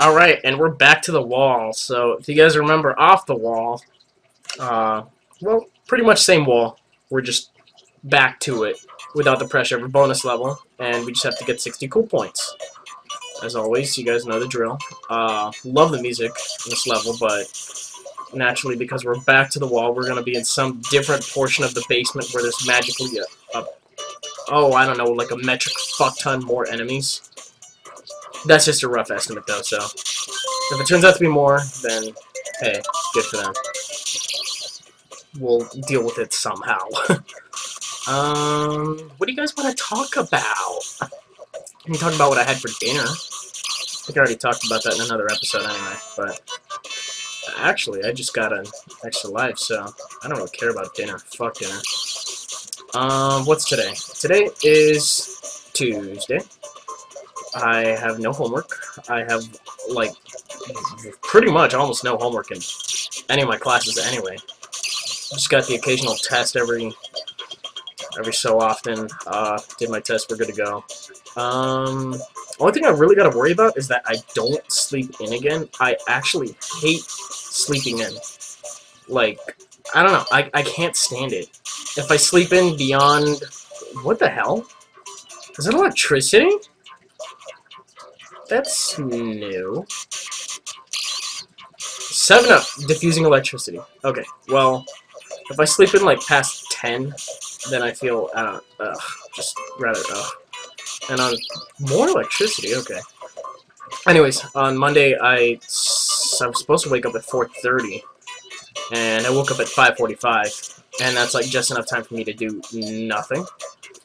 Alright, and we're back to the wall. So, if you guys remember off the wall, well, pretty much same wall. We're just back to it without the pressure of a bonus level, and we just have to get 60 cool points. As always, you guys know the drill. Love the music in this level, but naturally, because we're back to the wall, we're going to be in some different portion of the basement where there's magically oh, I don't know, like a metric fuck ton more enemies. That's just a rough estimate, though, so if it turns out to be more, then, hey, good for them. We'll deal with it somehow. What do you guys want to talk about? I can talk about what I had for dinner. I think I already talked about that in another episode anyway, but actually, I just got an extra life, so I don't really care about dinner. Fuck dinner. What's today? Today is Tuesday. I have no homework. I have, like, pretty much almost no homework in any of my classes anyway. Just got the occasional test every so often. Did my test, we're good to go. Only thing I really gotta worry about is that I don't sleep in again. I actually hate sleeping in. Like, I don't know, I can't stand it. If I sleep in beyond... What the hell? Is that electricity? That's new. 7-Up, diffusing electricity. Okay, well, if I sleep in, like, past 10, then I feel, just rather, And on more electricity, okay. Anyways, on Monday, I was supposed to wake up at 4:30, and I woke up at 5:45, and that's, like, just enough time for me to do nothing.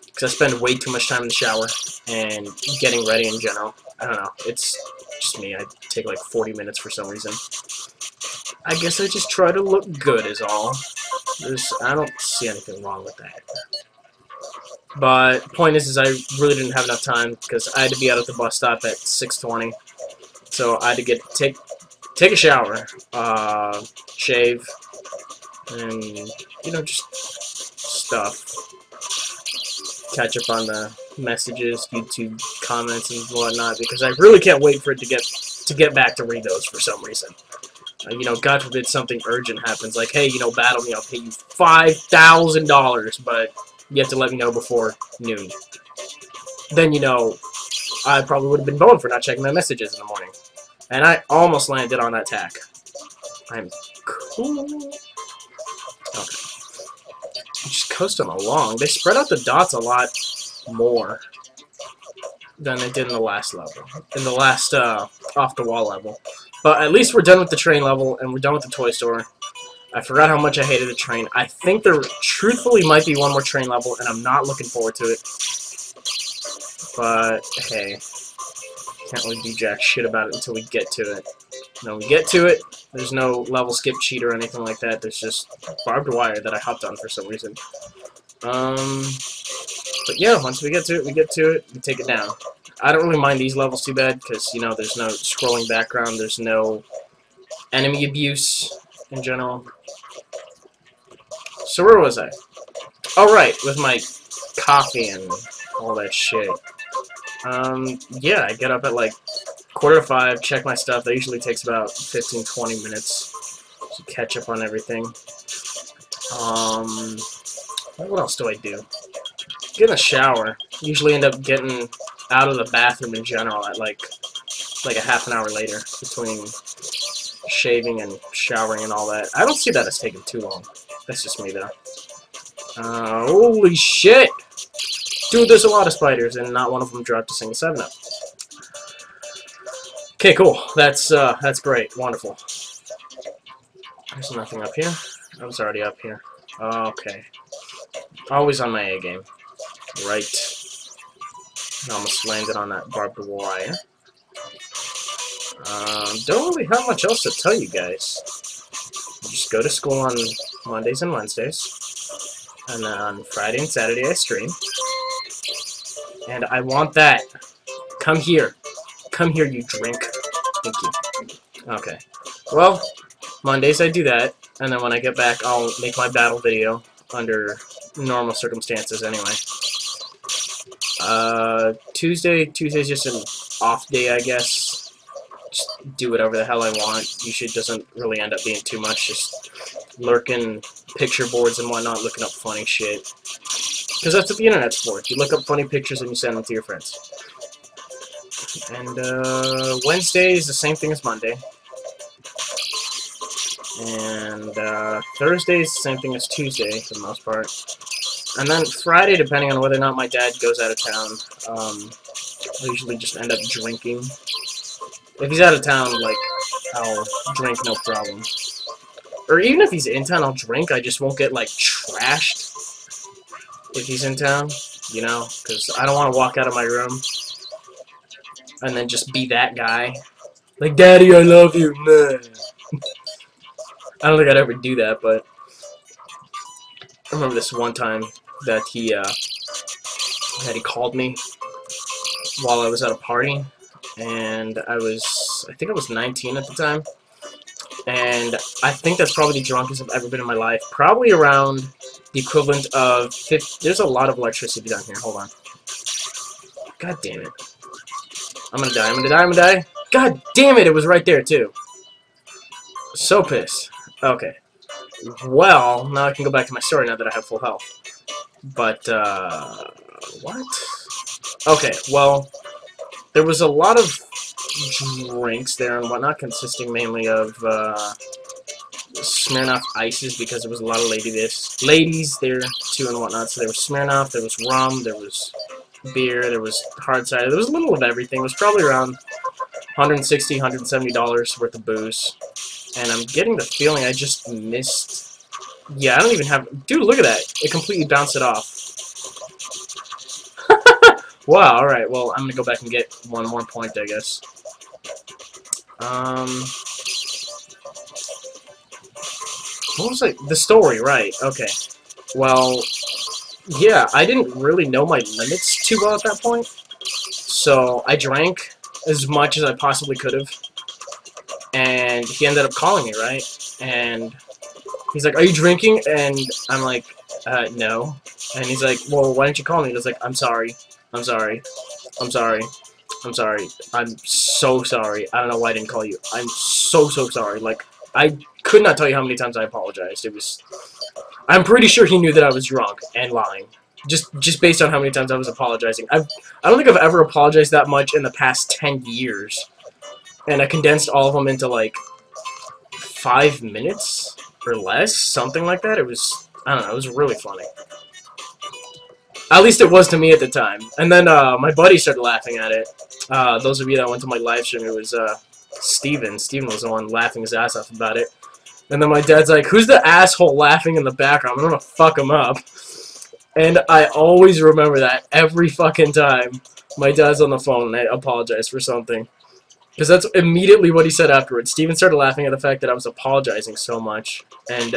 Because I spend way too much time in the shower and getting ready in general. I don't know. It's just me. I take like 40 minutes for some reason. I guess I just try to look good is all. I don't see anything wrong with that. But the point is I really didn't have enough time because I had to be out at the bus stop at 6:20. So I had to take a shower, shave, and, you know, just stuff. Catch up on the messages, YouTube comments, and whatnot, because I really can't wait for it to get back to read those for some reason. You know, God forbid something urgent happens, like, hey, you know, battle me, I'll pay you $5,000, but you have to let me know before noon. Then, you know, I probably would have been boned for not checking my messages in the morning. And I almost landed on that tack. I'm cool. Okay. Just coasting along. They spread out the dots a lot more than they did in the last level. In the last, off-the-wall level. But at least we're done with the train level, and we're done with the toy store. I forgot how much I hated the train. I think there truthfully might be one more train level, and I'm not looking forward to it. But, hey. Can't really do jack shit about it until we get to it. When we get to it, there's no level skip cheat or anything like that. There's just barbed wire that I hopped on for some reason. But yeah, once we get to it, we take it down. I don't really mind these levels too bad, because, you know, there's no scrolling background, there's no enemy abuse in general. So where was I? Oh, right, with my coffee and all that shit. Yeah, I get up at, like, 4:45, check my stuff. That usually takes about 15-20 minutes to catch up on everything. What else do I do? Get in the shower. Usually end up getting out of the bathroom in general at, like a half an hour later between shaving and showering and all that. I don't see that as taking too long. That's just me, though. Holy shit! Dude, there's a lot of spiders, and not one of them dropped a single 7-Up. Okay, cool. That's great. Wonderful. There's nothing up here. I was already up here. Okay. Always on my A game. Right. I almost landed on that barbed wire. Don't really have much else to tell you guys. I just go to school on Mondays and Wednesdays. And then on Friday and Saturday I stream. And I want that. Come here. Come here, you drink. Thank you. Okay. Well, Mondays I do that, and then when I get back, I'll make my battle video under normal circumstances anyway. Tuesday's just an off day, I guess. just do whatever the hell I want. Usually it doesn't really end up being too much, just lurking picture boards and whatnot, looking up funny shit. Because that's what the internet's for. You look up funny pictures and you send them to your friends. And Wednesday is the same thing as Monday. And Thursday is the same thing as Tuesday for the most part. And then Friday, depending on whether or not my dad goes out of town, I usually just end up drinking. If he's out of town, like, I'll drink no problem. Or even if he's in town, I'll drink. I just won't get, like, trashed if he's in town, you know? Because I don't want to walk out of my room and then just be that guy. Like, Daddy, I love you. Nah. I don't think I'd ever do that, but I remember this one time that he called me while I was at a party, and I think I was 19 at the time, and I think that's probably the drunkest I've ever been in my life. Probably around the equivalent of 50. There's a lot of electricity down here. Hold on. God damn it. I'm gonna die. I'm gonna die. I'm gonna die. God damn it! It was right there too. So pissed. Okay. Well, now I can go back to my story now that I have full health. But, what? Okay, well, there was a lot of drinks there and whatnot, consisting mainly of, Smirnoff Ices, because there was a lot of ladies there, too, and whatnot. So there was Smirnoff, there was rum, there was beer, there was hard cider, there was a little of everything. It was probably around $160, $170 worth of booze. And I'm getting the feeling I just missed... Yeah, I don't even have... Dude, look at that. It completely bounced it off. Wow, alright. Well, I'm gonna go back and get one more point, I guess. What was the story, right. Okay. Well, yeah, I didn't really know my limits too well at that point. So, I drank as much as I possibly could have. And he ended up calling me, right? And he's like, "Are you drinking?" And I'm like, no. And he's like, "Well, why didn't you call me?" And I was like, "I'm sorry. I'm sorry. I'm sorry. I'm sorry. I'm so sorry. I don't know why I didn't call you. I'm so sorry." Like, I could not tell you how many times I apologized. It was... I'm pretty sure he knew that I was drunk and lying. Just based on how many times I was apologizing. I don't think I've ever apologized that much in the past 10 years. And I condensed all of them into, like, 5 minutes or less, something like that. It was, I don't know, it was really funny. At least it was to me at the time. And then my buddy started laughing at it. Those of you that went to my live stream, it was Steven. Steven was the one laughing his ass off about it. And then my dad's like, "Who's the asshole laughing in the background? I'm gonna fuck him up." And I always remember that every fucking time my dad's on the phone and I apologize for something. Because that's immediately what he said afterwards. Steven started laughing at the fact that I was apologizing so much. And,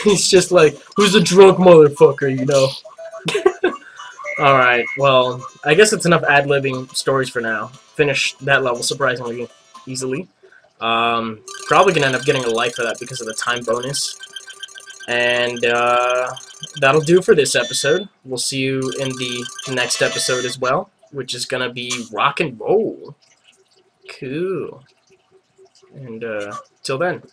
he's just like, "Who's a drunk motherfucker, you know?" Alright, well, I guess it's enough ad-libbing stories for now. Finished that level surprisingly easily. Probably gonna end up getting a life for that because of the time bonus. And, that'll do for this episode. We'll see you in the next episode as well, which is gonna be rock and roll. Cool. And, till then.